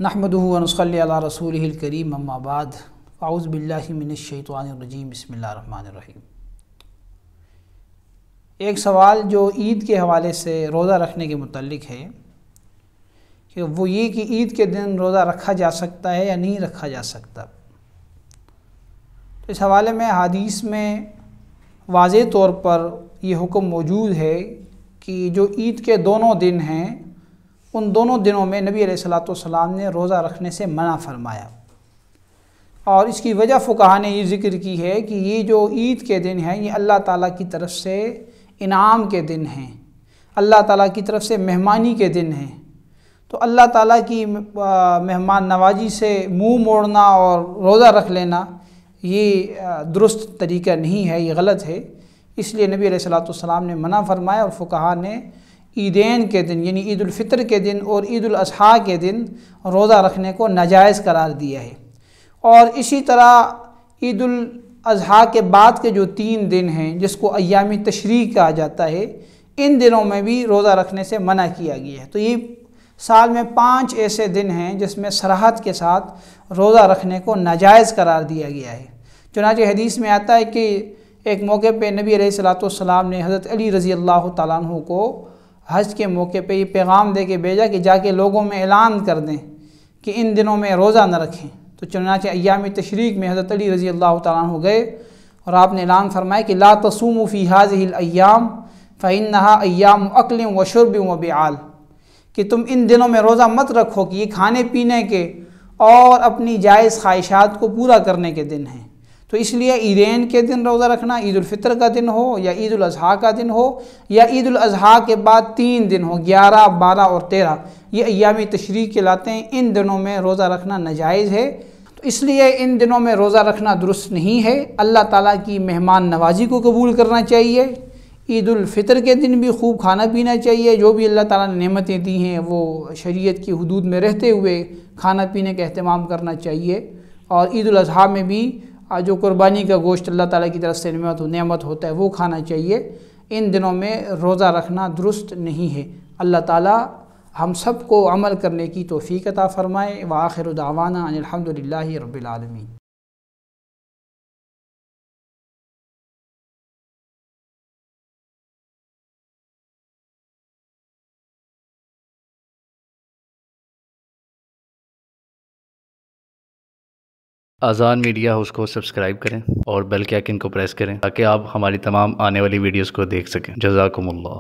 نحمدہ و نصلی علی رسولہ الکریم اما بعد اعوذ باللہ من الشیطان الرجیم بسم اللہ الرحمن الرحیم۔ ایک سوال جو عید کے حوالے سے روزہ رکھنے کے متعلق ہے کہ وہ یہ کہ عید کے دن روزہ رکھا جا سکتا ہے یا نہیں رکھا جا سکتا۔ اس حوالے میں حدیث میں واضح طور پر یہ حکم موجود ہے کہ جو عید کے دونوں دن ہیں ان دونوں دنوں میں نبی علیہ الصلوۃ والسلام نے روزہ رکھنے سے منع فرمایا، اور اس کی وجہ فقہا نے یہ ذکر کی ہے کہ یہ جو عید کے دن ہیں یہ اللہ تعالیٰ کی طرف سے انعام کے دن ہیں، اللہ تعالیٰ کی طرف سے مہمانی کے دن ہیں، تو اللہ تعالیٰ کی مہمان نوازی سے منہ موڑنا اور روزہ رکھ لینا یہ درست طریقہ نہیں ہے، یہ غلط ہے۔ اس لیے نبی علیہ الصلوۃ والسلام نے منع فرمایا، اور فقہا نے عیدین کے دن یعنی عید الفطر کے دن اور عید الاضحیٰ کے دن روزہ رکھنے کو ناجائز قرار دیا ہے۔ اور اسی طرح عید الاضحیٰ کے بعد کے جو 3 دن ہیں جس کو ایام تشریق کہا جاتا ہے، ان دنوں میں بھی روزہ رکھنے سے منع کیا گیا ہے۔ تو یہ سال میں 5 ایسے دن ہیں جس میں صراحت کے ساتھ روزہ رکھنے کو ناجائز قرار دیا گیا ہے۔ چنانچہ حدیث میں آتا ہے کہ ایک موقع پہ نبی علیہ الصلوۃ والسلام نے حضرت علی رضی اللہ تعالیٰ عنہ کو حج کے موقع پہ یہ پیغام دے کے بھیجا کہ جا کے لوگوں میں اعلان کر دیں کہ ان دنوں میں روزہ نہ رکھیں۔ تو چنانچہ ایام تشریق میں حضرت علی رضی اللہ تعالیٰ عنہ گئے اور آپ نے اعلان فرمایا کہ لا تصوموا فی هذه الايام فانها ایام اکل و شرب و بعال، کہ تم ان دنوں میں روزہ مت رکھو کہ یہ کھانے پینے کے اور اپنی جائز خواہشات کو پورا کرنے کے دن ہیں۔ تو اس لیے عیدین کے دن روزہ رکھنا، عید الفطر کا دن ہو یا عید الاضحیٰ کا دن ہو یا عید الاضحیٰ کے بعد 3 دن ہو 11، 12 اور 13، یہ ایام تشریق کہلاتے ہیں، ان دنوں میں روزہ رکھنا ناجائز ہے۔ تو اس لیے ان دنوں میں روزہ رکھنا درست نہیں ہے۔ اللہ تعالیٰ کی مہمان نوازی کو قبول کرنا چاہیے، عید الفطر کے دن بھی خوب کھانا پینا چاہیے، جو بھی اللہ تعالیٰ نے نعمتیں دی ہیں وہ شریعت کی حدود میں رہتے ہوئے کھانا پینے کا اہتمام کرنا چاہیے، اور عید الاضحیٰ میں بھی جو قربانی کا گوشت اللہ تعالیٰ کی طرف سے نعمت ہوتا ہے وہ کھانا چاہیے۔ ان دنوں میں روزہ رکھنا درست نہیں ہے۔ اللہ تعالیٰ ہم سب کو عمل کرنے کی توفیق عطا فرمائے۔ وآخر دعوانا ان الحمد للہ رب العالمین۔ آذان میڈیا ہاؤس کو سبسکرائب کریں اور بیل کے آئکن کو پریس کریں تاکہ آپ ہماری تمام آنے والی ویڈیوز کو دیکھ سکیں۔ جزاکم اللہ۔